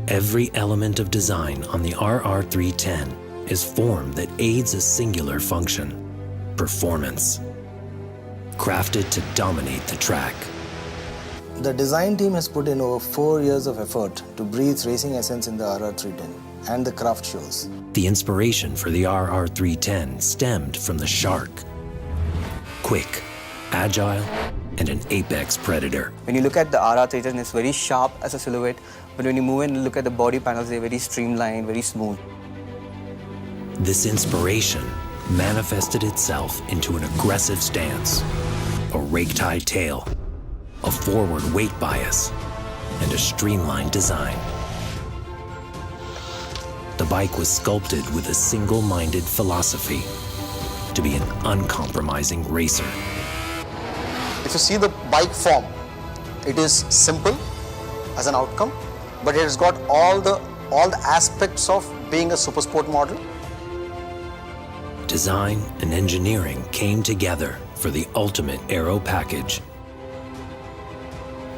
Every element of design on the RR310 is formed that aids a singular function: performance. Crafted to dominate the track. The design team has put in over 4 years of effort to breathe racing essence in the RR310, and the craft shows. The inspiration for the RR310 stemmed from the Shark. Quick, agile, and an apex predator. When you look at the RR310, it's very sharp as a silhouette, but when you move in and look at the body panels, they're very streamlined, very smooth. This inspiration manifested itself into an aggressive stance, a raked-high tail, a forward weight bias, and a streamlined design. The bike was sculpted with a single-minded philosophy: to be an uncompromising racer. If you see the bike form, it is simple as an outcome, but it has got all the aspects of being a super sport model. Design and engineering came together for the ultimate aero package.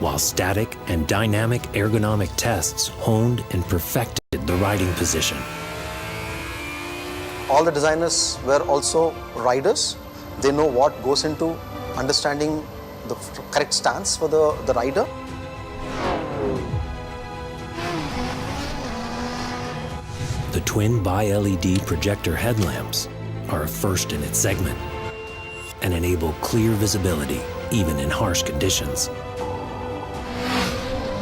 While static and dynamic ergonomic tests honed and perfected the riding position. All the designers were also riders. They know what goes into understanding the correct stance for the rider. The twin bi-LED projector headlamps are a first in its segment and enable clear visibility even in harsh conditions.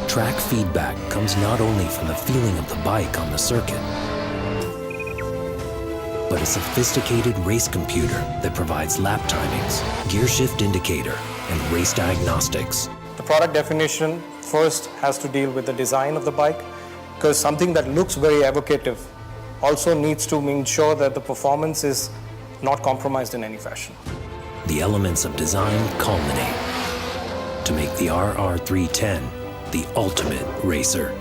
Track feedback comes not only from the feeling of the bike on the circuit, but a sophisticated race computer that provides lap timings, gear shift indicator, and race diagnostics. The product definition first has to deal with the design of the bike, because something that looks very evocative also needs to ensure that the performance is not compromised in any fashion. The elements of design culminate to make the RR310 the ultimate racer.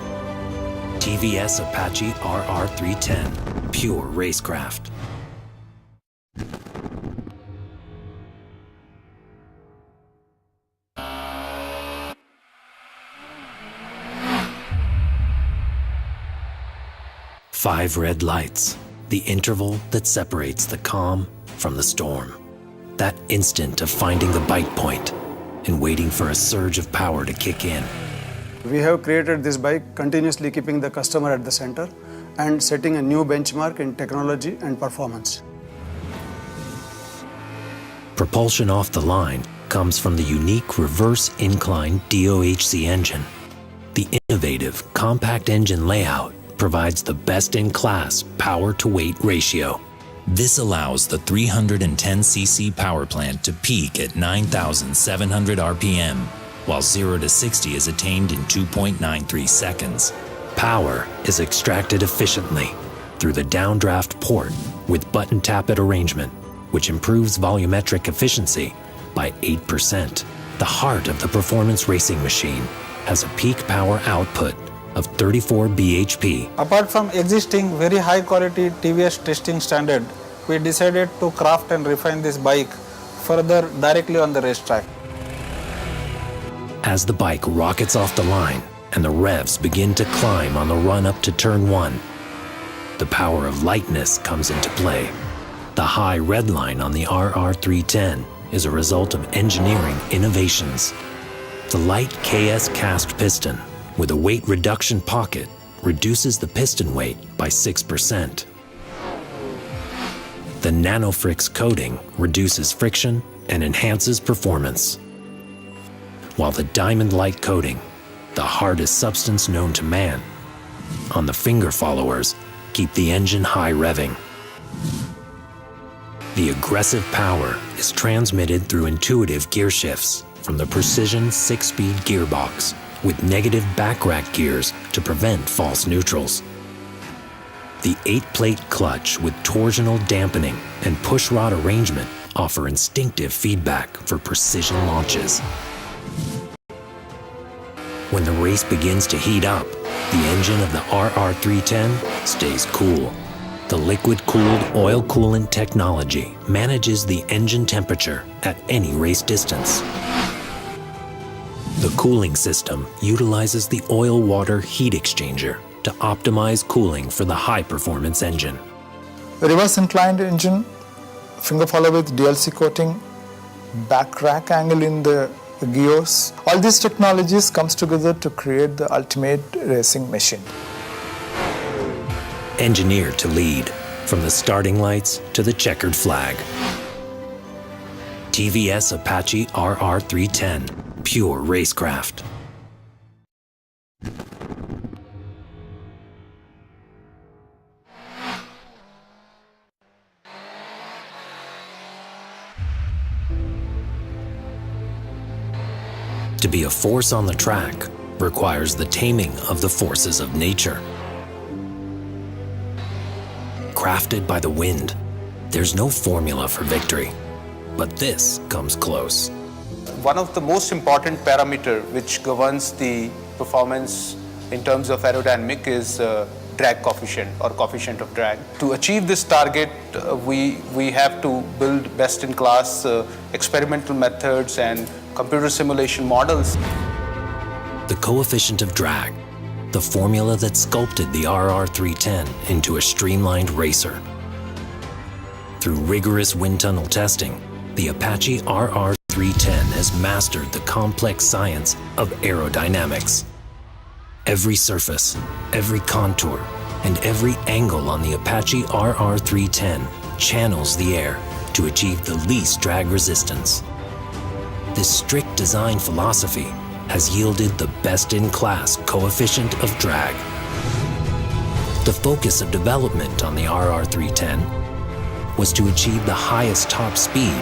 TVS Apache RR310, pure racecraft. Five red lights, the interval that separates the calm from the storm. That instant of finding the bite point and waiting for a surge of power to kick in. We have created this bike continuously keeping the customer at the center and setting a new benchmark in technology and performance. Propulsion off the line comes from the unique reverse incline DOHC engine. The innovative compact engine layout provides the best-in-class power-to-weight ratio. This allows the 310cc power plant to peak at 9,700 RPM, while 0 to 60 is attained in 2.93 seconds. Power is extracted efficiently through the downdraft port with button tappet arrangement, which improves volumetric efficiency by 8%. The heart of the performance racing machine has a peak power output of 34 bhp. Apart from existing very high quality TVS testing standard, we decided to craft and refine this bike further directly on the racetrack. As the bike rockets off the line and the revs begin to climb on the run up to turn 1, the power of lightness comes into play. The high red line on the RR310 is a result of engineering innovations. The light KS cast piston with a weight reduction pocket reduces the piston weight by 6%. The NanoFrix coating reduces friction and enhances performance. While the Diamond Light coating, the hardest substance known to man, on the finger followers, keep the engine high revving. The aggressive power is transmitted through intuitive gear shifts from the Precision 6-speed gearbox with negative backrack gears to prevent false neutrals. The 8-plate clutch with torsional dampening and push rod arrangement offer instinctive feedback for precision launches. When the race begins to heat up, the engine of the RR310 stays cool. The liquid-cooled oil coolant technology manages the engine temperature at any race distance. The cooling system utilizes the oil-water heat exchanger to optimize cooling for the high-performance engine. Reverse inclined engine, finger follower with DLC coating, back rack angle in the gears. All these technologies comes together to create the ultimate racing machine. Engineered to lead, from the starting lights to the checkered flag. TVS Apache RR310, pure racecraft. To be a force on the track requires the taming of the forces of nature. Crafted by the wind, there's no formula for victory, but this comes close. One of the most important parameter which governs the performance in terms of aerodynamic is drag coefficient or coefficient of drag. To achieve this target, we have to build best-in-class experimental methods and computer simulation models. The coefficient of drag, the formula that sculpted the RR310 into a streamlined racer. Through rigorous wind tunnel testing, the Apache RR310 has mastered the complex science of aerodynamics. Every surface, every contour, and every angle on the Apache RR310 channels the air to achieve the least drag resistance. This strict design philosophy has yielded the best-in-class coefficient of drag. The focus of development on the RR310 was to achieve the highest top speed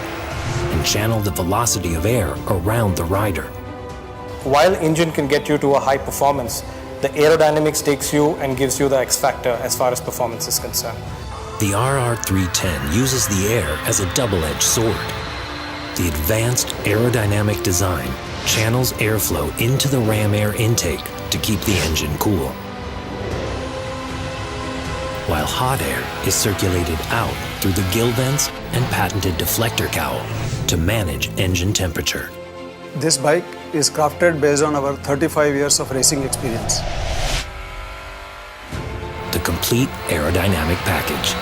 and channel the velocity of air around the rider. While engine can get you to a high performance, the aerodynamics takes you and gives you the X factor as far as performance is concerned. The RR310 uses the air as a double-edged sword. The advanced aerodynamic design channels airflow into the ram air intake to keep the engine cool, while hot air is circulated out through the gill vents and patented deflector cowl to manage engine temperature. This bike is crafted based on our 35 years of racing experience. The complete aerodynamic package,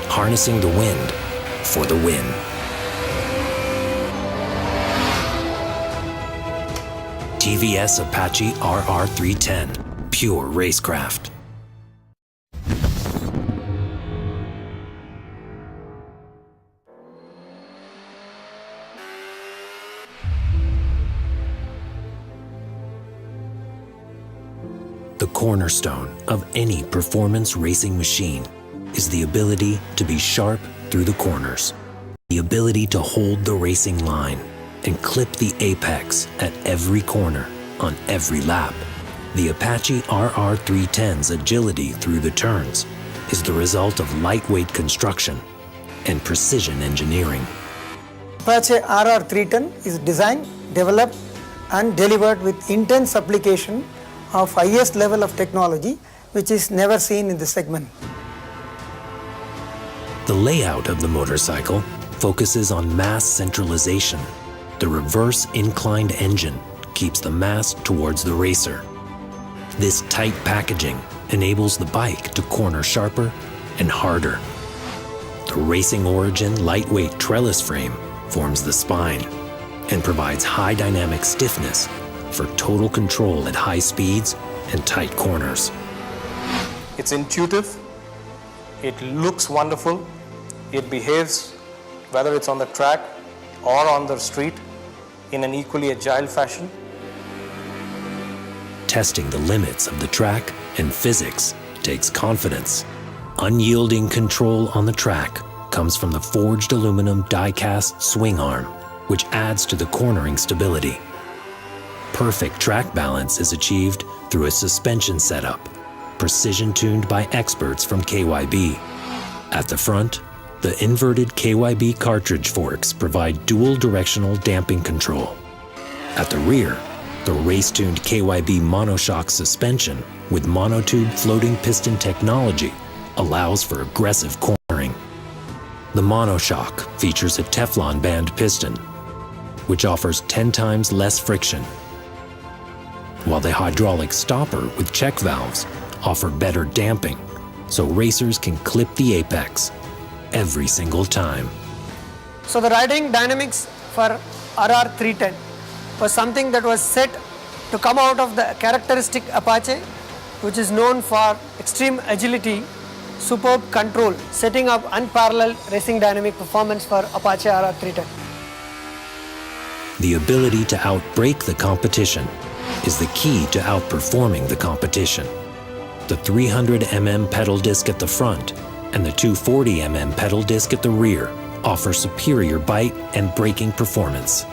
harnessing the wind for the win. TVS Apache RR310, pure racecraft. The cornerstone of any performance racing machine is the ability to be sharp through the corners, the ability to hold the racing line and clip the apex at every corner on every lap. The Apache RR310's agility through the turns is the result of lightweight construction and precision engineering. Apache RR310 is designed, developed and delivered with intense application of highest level of technology which is never seen in the segment. The layout of the motorcycle focuses on mass centralization. The reverse inclined engine keeps the mass towards the racer. This tight packaging enables the bike to corner sharper and harder. The Racing Origin lightweight trellis frame forms the spine and provides high dynamic stiffness for total control at high speeds and tight corners. It's intuitive, it looks wonderful, it behaves, whether it's on the track or on the street, in an equally agile fashion. Testing the limits of the track and physics takes confidence. Unyielding control on the track comes from the forged aluminum die-cast swing arm, which adds to the cornering stability. Perfect track balance is achieved through a suspension setup, precision-tuned by experts from KYB. At the front, the inverted KYB cartridge forks provide dual-directional damping control. At the rear, the race-tuned KYB monoshock suspension with monotube floating piston technology allows for aggressive cornering. The monoshock features a Teflon band piston, which offers 10 times less friction, while the hydraulic stopper with check valves offer better damping, so racers can clip the apex every single time. So the riding dynamics for RR310 was something that was set to come out of the characteristic Apache, which is known for extreme agility, superb control, setting up unparalleled racing dynamic performance for Apache RR310. The ability to outbrake the competition is the key to outperforming the competition. The 300mm pedal disc at the front and the 240mm pedal disc at the rear offer superior bite and braking performance.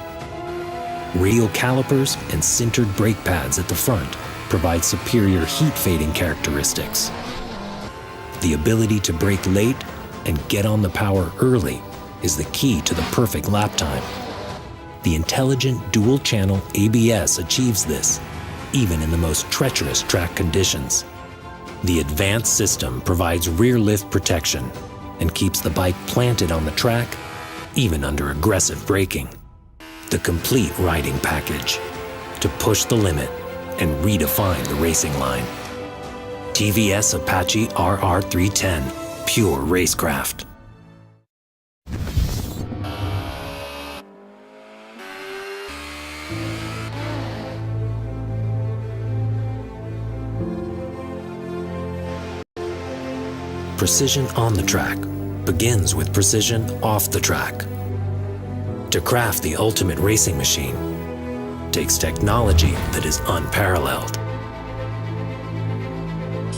Radial calipers and sintered brake pads at the front provide superior heat fading characteristics. The ability to brake late and get on the power early is the key to the perfect lap time. The intelligent dual-channel ABS achieves this, even in the most treacherous track conditions. The advanced system provides rear lift protection and keeps the bike planted on the track, even under aggressive braking. The complete riding package to push the limit and redefine the racing line. TVS Apache RR310, pure racecraft. Precision on the track begins with precision off the track. To craft the ultimate racing machine takes technology that is unparalleled.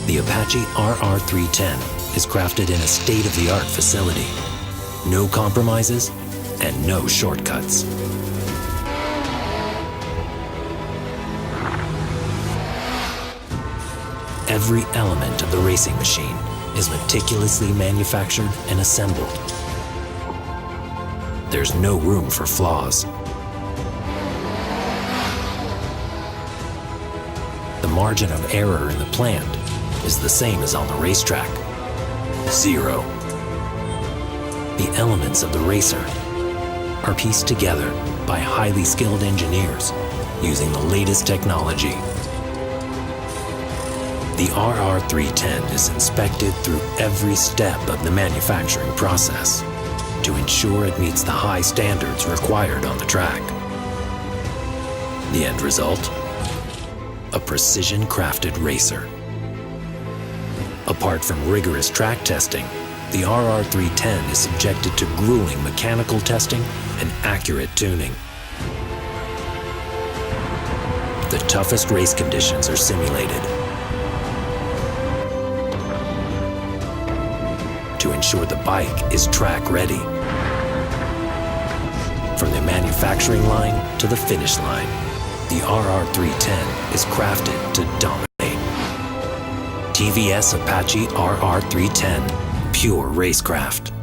The Apache RR310 is crafted in a state-of-the-art facility. No compromises and no shortcuts. Every element of the racing machine is meticulously manufactured and assembled. There's no room for flaws. The margin of error in the plant is the same as on the racetrack. 0. The elements of the racer are pieced together by highly skilled engineers using the latest technology. The RR310 is inspected through every step of the manufacturing process to ensure it meets the high standards required on the track. The end result? A precision-crafted racer. Apart from rigorous track testing, the RR310 is subjected to grueling mechanical testing and accurate tuning. The toughest race conditions are simulated to ensure the bike is track ready. From the manufacturing line to the finish line, the RR310 is crafted to dominate. TVS Apache RR310, pure racecraft.